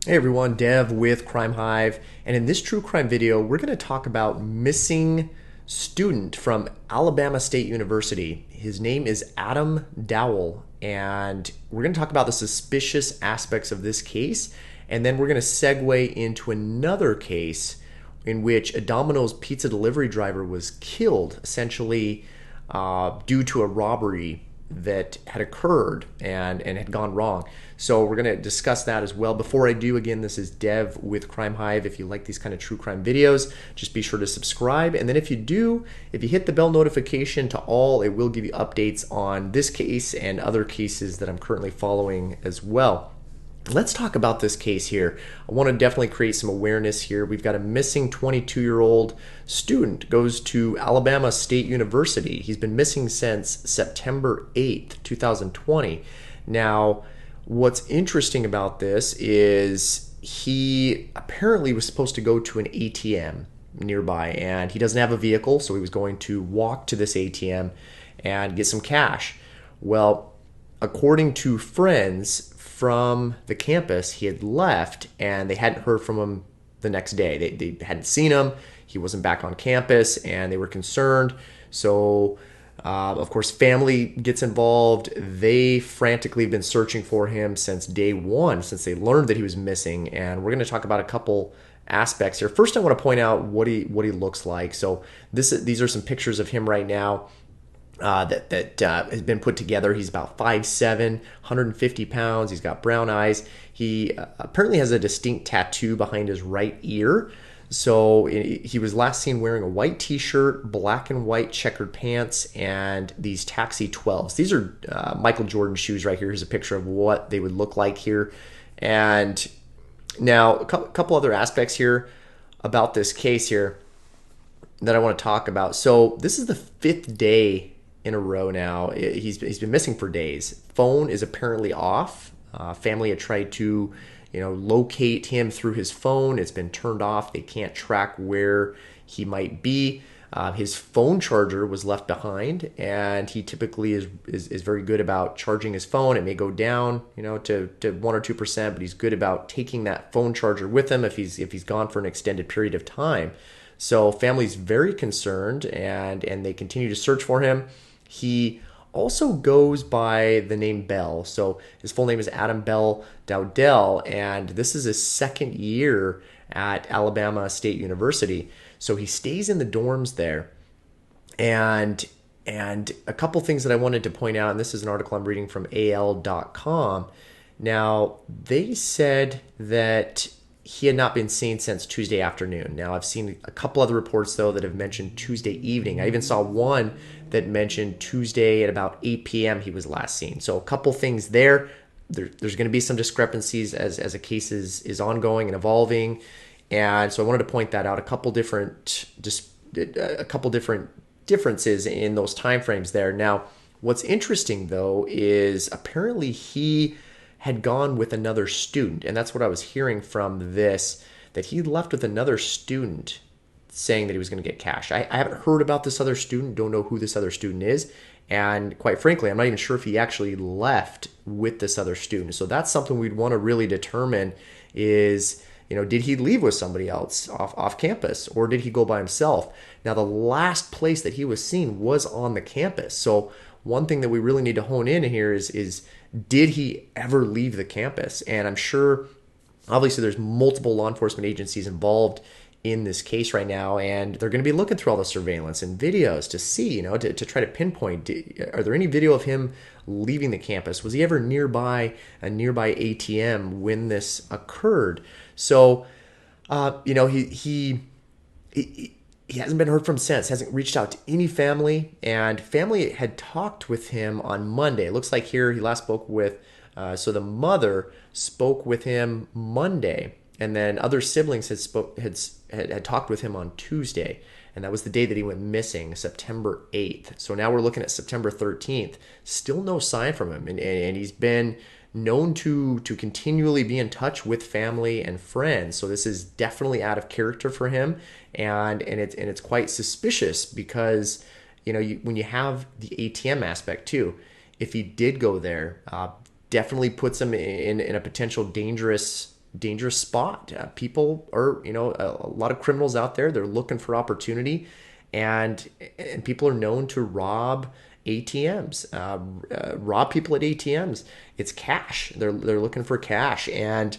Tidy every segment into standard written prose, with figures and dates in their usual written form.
Hey everyone, Dev with Crime Hive, and in this true crime video, we're going to talk about missing student from Alabama State University. His name is Adam Dowdell, and we're going to talk about the suspicious aspects of this case, and then we're going to segue into another case in which a Domino's pizza delivery driver was killed, essentially due to a robbery that had occurred and had gone wrong. So we're going to discuss that as well. Before I do, again, this is Dev with Crime Hive. If you like these kind of true crime videos, just be sure to subscribe. And then if you hit the bell notification to all, it will give you updates on this case and other cases that I'm currently following as well. Let's talk about this case here. I want to definitely create some awareness here. We've got a missing 22-year-old student, goes to Alabama State University. He's been missing since September 8th, 2020. Now, what's interesting about this is he apparently was supposed to go to an ATM nearby, and he doesn't have a vehicle, so he was going to walk to this ATM and get some cash. Well, according to friends from the campus, he had left and they hadn't heard from him the next day. They hadn't seen him. He wasn't back on campus and they were concerned. So, of course, family gets involved. They frantically have been searching for him since day one, since they learned that he was missing. And we're going to talk about a couple aspects here. First, I want to point out what he looks like. So these are some pictures of him right now. That has been put together. He's about 5'7", 150 pounds. He's got brown eyes. He apparently has a distinct tattoo behind his right ear. So he was last seen wearing a white t-shirt, black and white checkered pants, and these Taxi 12s. These are Michael Jordan shoes right here. Here's a picture of what they would look like here. And now a couple other aspects here about this case here that I want to talk about. So this is the fifth day in a row now. He's been missing for days. Phone is apparently off. Family had tried to, locate him through his phone. It's been turned off. They can't track where he might be. His phone charger was left behind, and he typically is very good about charging his phone. It may go down, to 1 or 2%, but he's good about taking that phone charger with him if he's gone for an extended period of time. So family's very concerned, and they continue to search for him. He also goes by the name Belle. So his full name is Belle Dowdell, and this is his second year at Alabama State University. So he stays in the dorms there. And a couple things that I wanted to point out, and this is an article I'm reading from al.com. Now, they said that he had not been seen since Tuesday afternoon. Now, I've seen a couple other reports, though, that have mentioned Tuesday evening. I even saw one that mentioned Tuesday at about 8 p.m. he was last seen. So a couple things there. There's going to be some discrepancies as a case is ongoing and evolving. And so I wanted to point that out. A couple different differences in those timeframes there. Now, what's interesting, though, is apparently he had gone with another student, and that's what I was hearing from this, that he left with another student saying that he was going to get cash. I haven't heard about this other student, don't know who this other student is, and quite frankly, I'm not even sure if he actually left with this other student. So that's something we'd want to really determine is, did he leave with somebody else off campus, or did he go by himself? Now, the last place that he was seen was on the campus. So one thing that we really need to hone in here is did he ever leave the campus? And I'm sure, obviously, there's multiple law enforcement agencies involved in this case right now, and they're going to be looking through all the surveillance and videos to see, to try to pinpoint, are there any video of him leaving the campus? Was he ever nearby a nearby ATM when this occurred? So, he hasn't been heard from since, hasn't reached out to any family, and family had talked with him on Monday. It looks like here he last spoke with, so the mother spoke with him Monday, and then other siblings had talked with him on Tuesday, and that was the day that he went missing, September 8th. So now we're looking at September 13th. Still no sign from him, and he's been known to continually be in touch with family and friends. So this is definitely out of character for him, and it's quite suspicious because when you have the ATM aspect too, if he did go there, definitely puts him in a potential dangerous dangerous spot. People are, a lot of criminals out there. They're looking for opportunity, and people are known to rob ATMs, rob people at ATMs. It's cash. They're looking for cash. And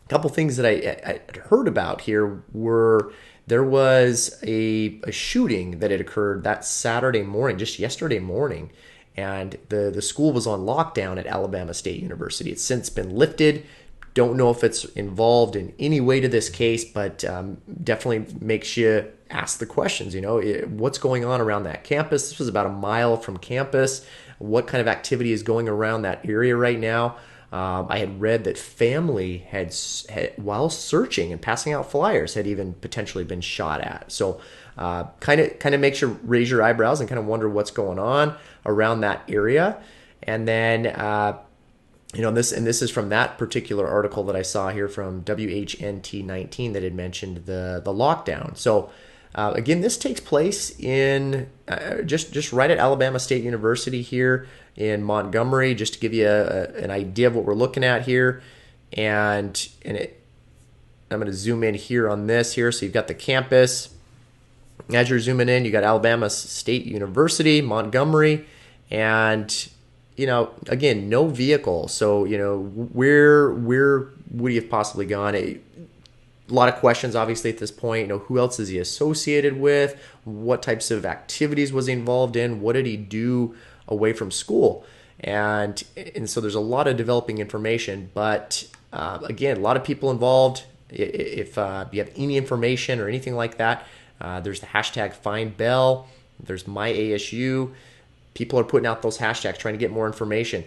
a couple things that I heard about here were there was a shooting that had occurred that Saturday morning, just yesterday morning, and the school was on lockdown at Alabama State University. It's since been lifted. Don't know if it's involved in any way to this case, but definitely makes you ask the questions. What's going on around that campus? This was about a mile from campus. What kind of activity is going around that area right now? I had read that family had, while searching and passing out flyers, had even potentially been shot at. So kind of makes you raise your eyebrows and kind of wonder what's going on around that area. And then this is from that particular article that I saw here from WHNT 19 that had mentioned the lockdown. So again, this takes place in just right at Alabama State University here in Montgomery, just to give you an idea of what we're looking at here. I'm going to zoom in here on this here. So you've got the campus. As you're zooming in, you got Alabama State University, Montgomery, and again, no vehicle. So where would he have possibly gone? A lot of questions, obviously, at this point. Who else is he associated with? What types of activities was he involved in? What did he do away from school? And so there's a lot of developing information. But again, a lot of people involved. If you have any information or anything like that, there's the hashtag findbelle. There's myASU. People are putting out those hashtags trying to get more information.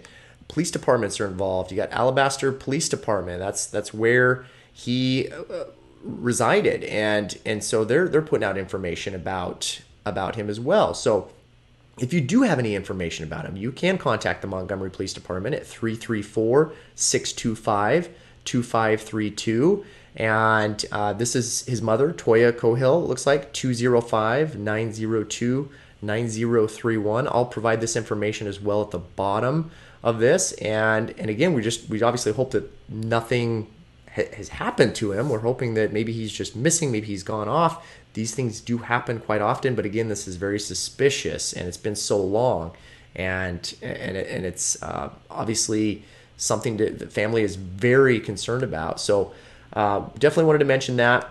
Police departments are involved. You got Alabaster Police Department. That's where he resided, and so they're putting out information about him as well. So if you do have any information about him, you can contact the Montgomery Police Department at 334-625-2532. And this is his mother, Toya Cohill, it looks like, 205-902-9031. I'll provide this information as well at the bottom of this. And again, we obviously hope that nothing has happened to him. We're hoping that maybe he's just missing, maybe he's gone off. These things do happen quite often, but again, this is very suspicious, and it's been so long, and it's obviously something that the family is very concerned about. So definitely wanted to mention that.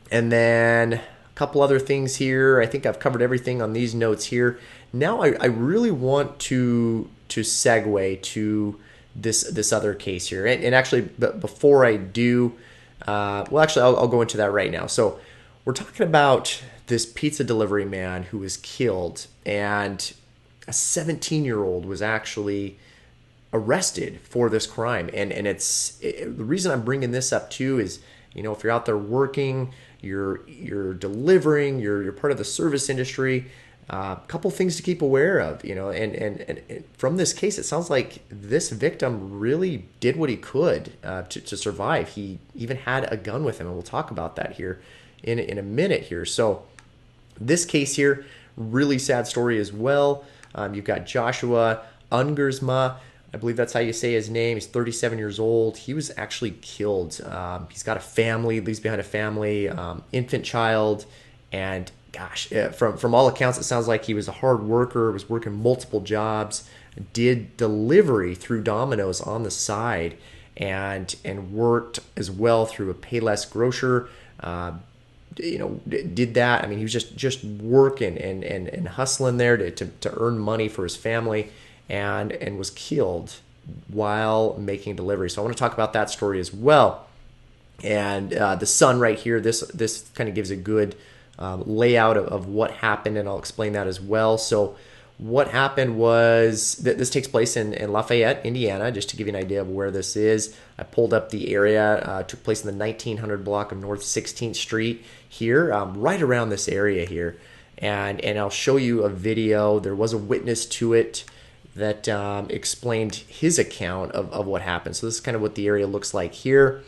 And then a couple other things here. I think I've covered everything on these notes here. Now I really want to segue to this other case here. And actually, before I do, I'll go into that right now. So we're talking about this pizza delivery man who was killed, and a 17-year-old was actually arrested for this crime. And the reason I'm bringing this up too is, if you're out there working, you're delivering, you're part of the service industry, a couple things to keep aware of, and from this case, it sounds like this victim really did what he could to survive. He even had a gun with him, and we'll talk about that here in a minute here. So this case here, really sad story as well. You've got Joshua Ungersma. I believe that's how you say his name. He's 37 years old. He was actually killed. He's got a family, leaves behind a family, infant child, and gosh, from all accounts, it sounds like he was a hard worker, was working multiple jobs, did delivery through Domino's on the side, and worked as well through a Payless grocer. Did that. I mean, he was just working and hustling there to earn money for his family, and was killed while making delivery. So I want to talk about that story as well. And the son right here, this kind of gives a good layout of what happened, and I'll explain that as well. So what happened was that this takes place in Lafayette, Indiana, just to give you an idea of where this is. I pulled up the area. Took place in the 1900 block of North 16th Street here, right around this area here. And I'll show you a video. There was a witness to it that explained his account of what happened. So this is kind of what the area looks like here.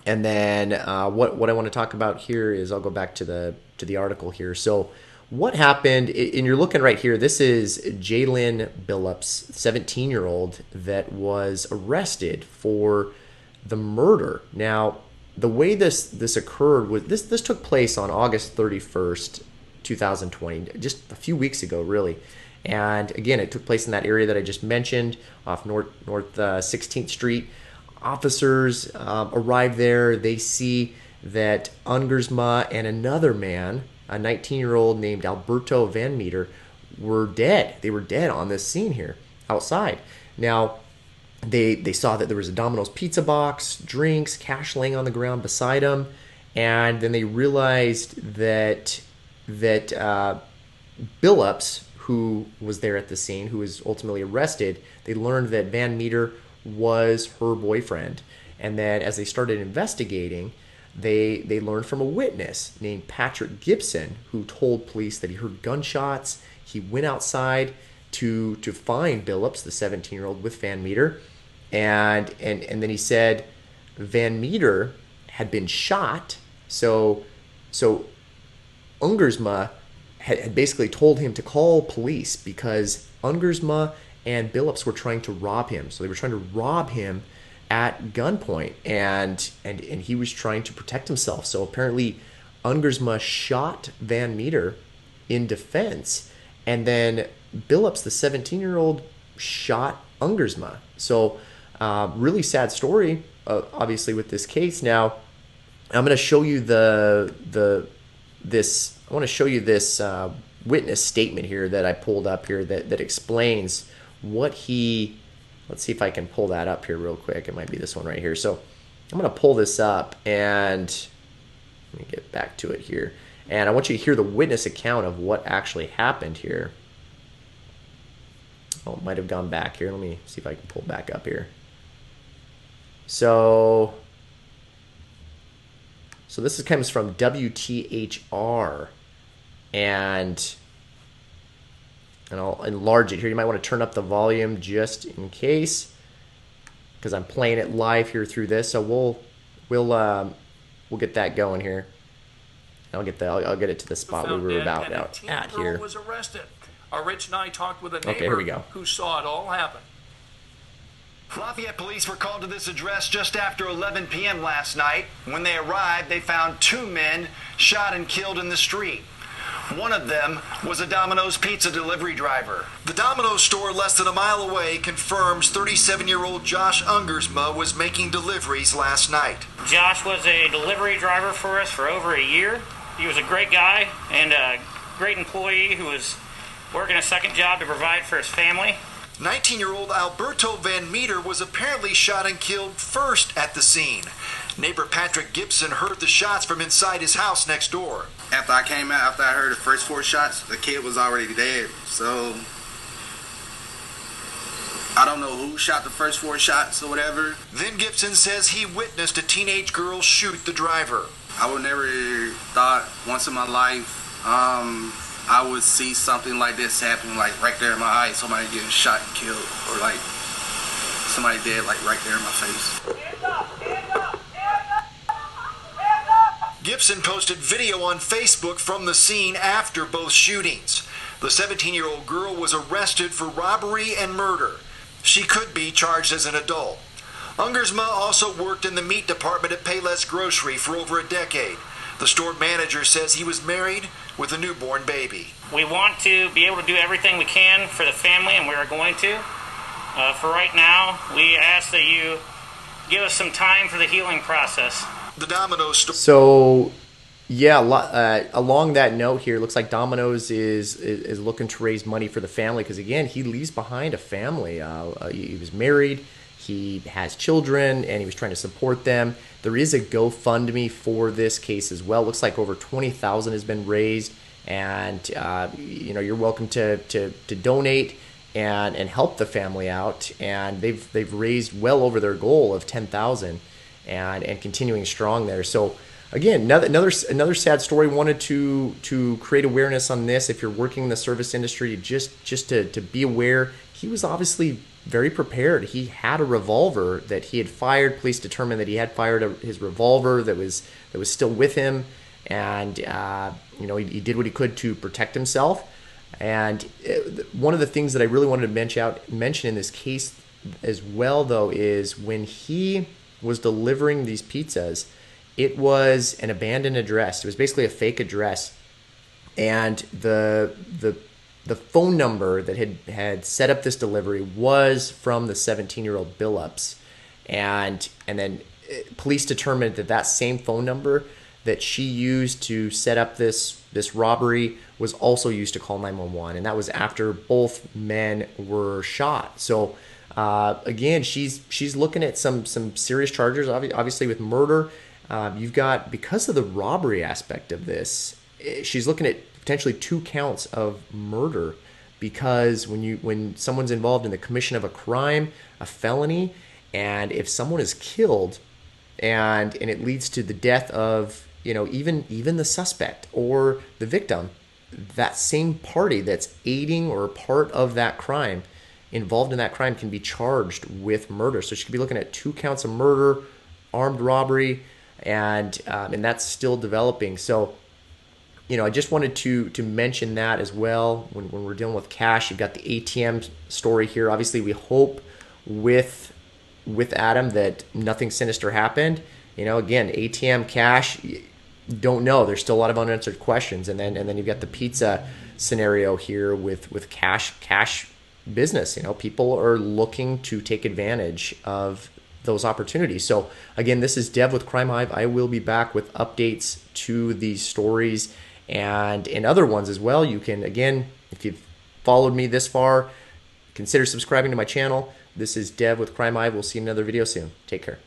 And then what I want to talk about here is, I'll go back to the article here. So what happened, and you're looking right here, this is Jaelynn Billups, 17-year-old, that was arrested for the murder. Now, the way this occurred was this took place on August 31st, 2020, just a few weeks ago, really. And again, it took place in that area that I just mentioned, off North 16th Street. Officers arrive there. They see that Ungersma and another man, a 19-year-old named Alberto Vanmeter, were dead. They were dead on this scene here outside. Now, they saw that there was a Domino's pizza box, drinks, cash laying on the ground beside them, and then they realized that Billups, who was there at the scene, who was ultimately arrested, they learned that Vanmeter was her boyfriend. And then as they started investigating, they learned from a witness named Patrick Gibson, who told police that he heard gunshots. He went outside to find Billups, the 17-year-old, with Vanmeter, and then he said Vanmeter had been shot. So Ungersma had basically told him to call police because Ungersma and Billups were trying to rob him. So they were trying to rob him at gunpoint, and he was trying to protect himself. So apparently Ungersma shot Vanmeter in defense, and then Billups, the 17-year-old, shot Ungersma. So really sad story, obviously, with this case. Now, I'm going to show you this witness statement here that I pulled up here that explains what he. Let's see if I can pull that up here real quick. It might be this one right here. So I'm going to pull this up, and let me get back to it here. And I want you to hear the witness account of what actually happened here. Oh, it might have gone back here. Let me see if I can pull back up here. So this comes from WTHR, and I'll enlarge it here. You might want to turn up the volume just in case, because I'm playing it live here through this. So we'll get that going here. I'll get it to the spot we were about at here. Was arrested. Rich and I talked with a neighbor here we go. who saw it all happen. Lafayette police were called to this address just after 11 p.m. last night. When they arrived, they found two men shot and killed in the street. One of them was a Domino's pizza delivery driver. The Domino's store less than a mile away confirms 37-year-old Josh Ungersma was making deliveries last night. Josh was a delivery driver for us for over a year. He was a great guy and a great employee who was working a second job to provide for his family. 19-year-old Alberto Vanmeter was apparently shot and killed first at the scene. Neighbor Patrick Gibson heard the shots from inside his house next door. After I came out, after I heard the first 4 shots, the kid was already dead. So I don't know who shot the first 4 shots or whatever. Then Gibson says he witnessed a teenage girl shoot the driver. I would never thought once in my life I would see something like this happen, like right there in my eyes, somebody getting shot and killed, or like somebody dead, like right there in my face. Gibson posted video on Facebook from the scene after both shootings. The 17-year-old girl was arrested for robbery and murder. She could be charged as an adult. Ungersma also worked in the meat department at Payless Grocery for over a decade. The store manager says he was married with a newborn baby. We want to be able to do everything we can for the family, and we are going to. For right now, we ask that you give us some time for the healing process. The Domino's store. So, yeah, along that note here, looks like Domino's is looking to raise money for the family because, again, he leaves behind a family. He was married, he has children, and he was trying to support them. There is a GoFundMe for this case as well. Looks like over $20,000 has been raised, and you're welcome to donate and help the family out. And they've raised well over their goal of $10,000. And continuing strong there. So again, another sad story. Wanted to create awareness on this. If you're working in the service industry, just to be aware. He was obviously very prepared. He had a revolver that he had fired. Police determined that he had fired his revolver that was still with him, and he did what he could to protect himself. And one of the things that I really wanted to mention in this case as well, though, is when he was delivering these pizzas, it was an abandoned address. It was basically a fake address, and the phone number that had set up this delivery was from the 17-year-old Billups, and then police determined that that same phone number that she used to set up this robbery was also used to call 911, and that was after both men were shot. So again, she's looking at some serious charges, obviously with murder. You've got, because of the robbery aspect of this, she's looking at potentially 2 counts of murder, because when someone's involved in the commission of a crime, a felony, and if someone is killed and it leads to the death of, even the suspect or the victim, that same party that's aiding or part of that crime, involved in that crime, can be charged with murder. So she could be looking at 2 counts of murder, armed robbery, and that's still developing. So, I just wanted to mention that as well. When we're dealing with cash, you've got the ATM story here. Obviously, we hope with Adam that nothing sinister happened. Again, ATM cash, don't know. There's still a lot of unanswered questions. And then you've got the pizza scenario here with cash business. People are looking to take advantage of those opportunities. So again, this is Dev with Crime Hive. I will be back with updates to these stories and in other ones as well. You can, again, if you've followed me this far, consider subscribing to my channel. This is Dev with Crime Hive. We'll see you in another video soon. Take care.